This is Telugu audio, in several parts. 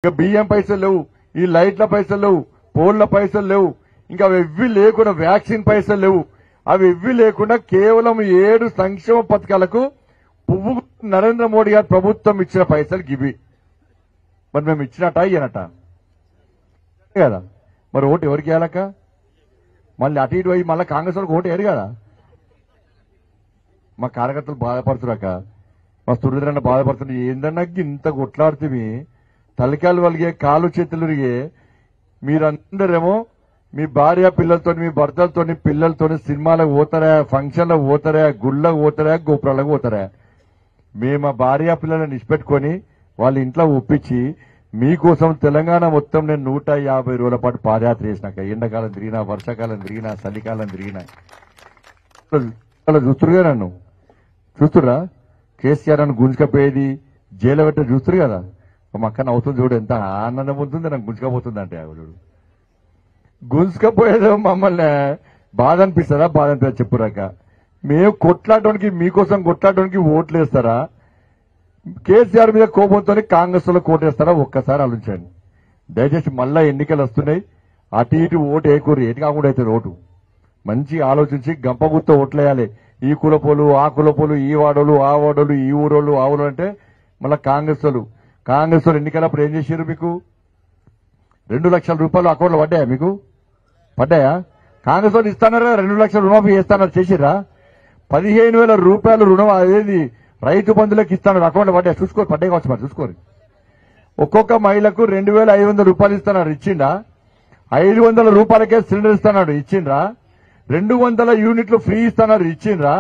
ఇక బియ్యం పైసలు లేవు, ఈ లైట్ల పైసలు లేవు, పోళ్ల పైసలు లేవు, ఇంకా అవి ఎవ్వి లేకుండా వ్యాక్సిన్ పైసలు లేవు. అవి ఎవ్వి లేకుండా కేవలం 7 సంక్షేమ పథకాలకు పువ్వు నరేంద్ర మోడీ గారు ప్రభుత్వం ఇచ్చిన పైసలు గివి. మరి మేము ఇచ్చినట్ట ఇయ్యనట కదా. మరి ఓటు ఎవరికి వేయాలక? మళ్ళీ అటు ఇటు పోయి మళ్ళీ కాంగ్రెస్ వాళ్ళకి ఓటు వేయరు కదా. మా కార్యకర్తలు బాధపడుతున్నాక మా తుర్రన్న బాధపడుతుంది. ఏందన్నా ఇంత కొట్లాడుతుంది, తలకాయలు వలిగే, కాలు చేతులు విరిగే, మీరందరేమో మీ భార్య పిల్లలతో, మీ భర్తలతో, పిల్లలతో సినిమాలకు పోతారా, ఫంక్షన్లకు పోతారా, గుళ్ళకు పోతారా, గోపురాలకు పోతారా? మేము మా భార్య పిల్లలను నిష్పెట్టుకొని వాళ్ళ ఇంట్లో ఒప్పించి మీకోసం తెలంగాణ మొత్తం నేను 150 రోజుల పాటు పాదయాత్ర చేసినాక, ఎండాకాలం తిరిగినా, వర్షాకాలం తిరిగినా, చలికాలం తిరిగినా. చూస్తురుగా, నన్ను చూస్తురా, కేసీఆర్ అని గుంజుకపోయేది జైలు పెట్ట చూస్తురు కదా. మా అక్కన అవుతుంది చూడు, ఎంత ఆనందం ఉంటుంది, నాకు గుంజుకపోతుంది అంటే ఆవిడ గుంజుకపోయేదో మమ్మల్ని బాధ అనిపిస్తుందా? బాధ అనిపిస్తుంది చెప్పురాక. మేము కొట్లాడడానికి, మీకోసం కొట్లాడడానికి ఓట్లు వేస్తారా? కేసీఆర్ మీద కోపంతో కాంగ్రెస్ లో కోటేస్తారా? ఒక్కసారి ఆలోచించండి దయచేసి. మళ్ళా ఎన్నికలు వస్తున్నాయి, అటు ఇటు ఓటు వేయకూరు, ఎటు కాకుండా అయితే ఓటు మంచి ఆలోచించి గంపగుత్త ఓట్లు వేయాలి. ఈ కులపోలు, ఆ కులపోలు, ఈ వాడోళ్ళు, ఆ వాడోళ్ళు, ఈ ఊరోళ్ళు, ఆ ఊరు అంటే మళ్ళా కాంగ్రెస్ వాళ్ళు ఎన్నికలప్పుడు ఏం చేశారు? మీకు 2 లక్షల రూపాయలు అకౌంట్లో పడ్డాయా? మీకు పడ్డాయా? కాంగ్రెస్ వాళ్ళు ఇస్తానారా? 2 లక్షల రుణమాఫీ చేస్తానని చేసిరా? 15,000 రూపాయలు రుణం అదేది రైతు బంధువులకు ఇస్తాను, అకౌంట్లో పడ్డాయా? చూసుకోరు, పడ్డాయి కావచ్చు మరి చూసుకోరు. ఒక్కొక్క మహిళకు 2,500 రూపాయలు ఇస్తున్నాడు, ఇచ్చిండా? 500 రూపాయలకే సిలిండర్ ఇస్తున్నాడు, ఇచ్చిండ్రా? 200 యూనిట్లు ఫ్రీ ఇస్తున్నారు, ఇచ్చిండ్రా?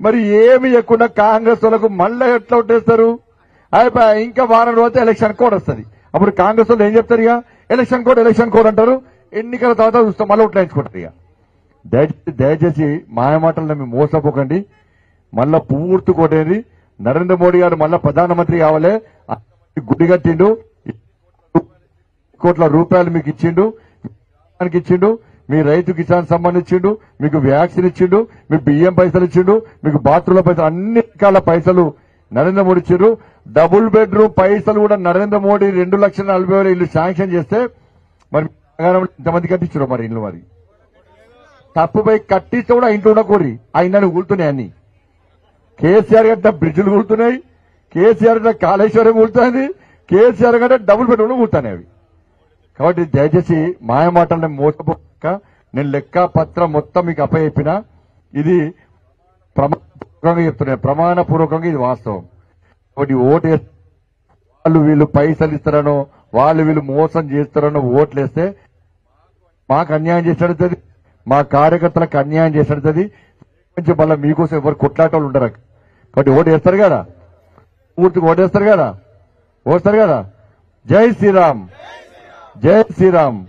మరి ఏమి ఇవ్వకుండా కాంగ్రెస్ వాళ్ళకు మళ్ళీ ఎట్లా ఒట్టేస్తారు? అయిపోయి ఇంకా వారం రోజు ఎలక్షన్ కోడ్ వస్తుంది. అప్పుడు కాంగ్రెస్ వాళ్ళు ఏం చెప్తారు? ఇక ఎలక్షన్ కోడ్ అంటారు. ఎన్నికల తర్వాత చూస్తాం, మళ్ళీ ఓట్లాయించుకుంటారు. ఇక దయచేసి మాయమాటలు నమ్మి మోసపోకండి. మళ్ళా పూర్తి కోటేది నరేంద్ర మోడీ గారు మళ్ళా ప్రధానమంత్రి కావాలి. గుడి కట్టిండు, కోట్ల రూపాయలు మీకు ఇచ్చిండు, ఇచ్చిండు, మీ రైతు కిసాన్ సంబంధించిండు, మీకు వ్యాక్సిన్ ఇచ్చిండు, మీకు బియ్యం పైసలు ఇచ్చిండు, మీకు బాత్రూమ్ల పైసలు, అన్ని రకాల పైసలు నరేంద్ర మోడీ ఇచ్చిండు. డబుల్ బెడ్రూమ్ పైసలు కూడా నరేంద్ర మోడీ 2,40,000 ఇల్లు శాంక్షన్ చేస్తే మరి ఇంతమంది కట్టించారు మరి ఇల్లు. మరి తప్పుపై కట్టిస్తే కూడా ఇంట్లో ఉండకూరి ఆ ఇండ్లను కూలుతున్నాయి. అన్ని కేసీఆర్ గట్ట బ్రిడ్జిలు కూలుతున్నాయి, కేసీఆర్ గట్ట కాళేశ్వరం కూలుతుంది, కేసీఆర్ గట్ట డబుల్ బెడ్రూమ్ కూలుతున్నాయి అవి. కాబట్టి దయచేసి మాయమాటలను మోసపోక నేను లెక్క పత్రం మొత్తం మీకు అప్పచెప్పినా ఇది ప్రమాణపూర్వకంగా చెప్తున్నాను, ప్రమాణపూర్వకంగా ఇది వాస్తవం. కాబట్టి ఓటు వాళ్ళు వీళ్ళు పైసలు ఇస్తారనో, వాళ్ళు వీళ్ళు మోసం చేస్తారనో ఓట్లు వేస్తే మాకు అన్యాయం చేసినట్టు, మా కార్యకర్తలకు అన్యాయం చేసినట్టు. మళ్ళీ మీకోసం ఎవరు కొట్లాటోళ్ళు ఉండరు. కాబట్టి ఓటు వేస్తారు కదా, పూర్తిగా ఓటేస్తారు కదా, ఓస్తారు కదా. జై శ్రీరామ్, జై శ్రీరామ్.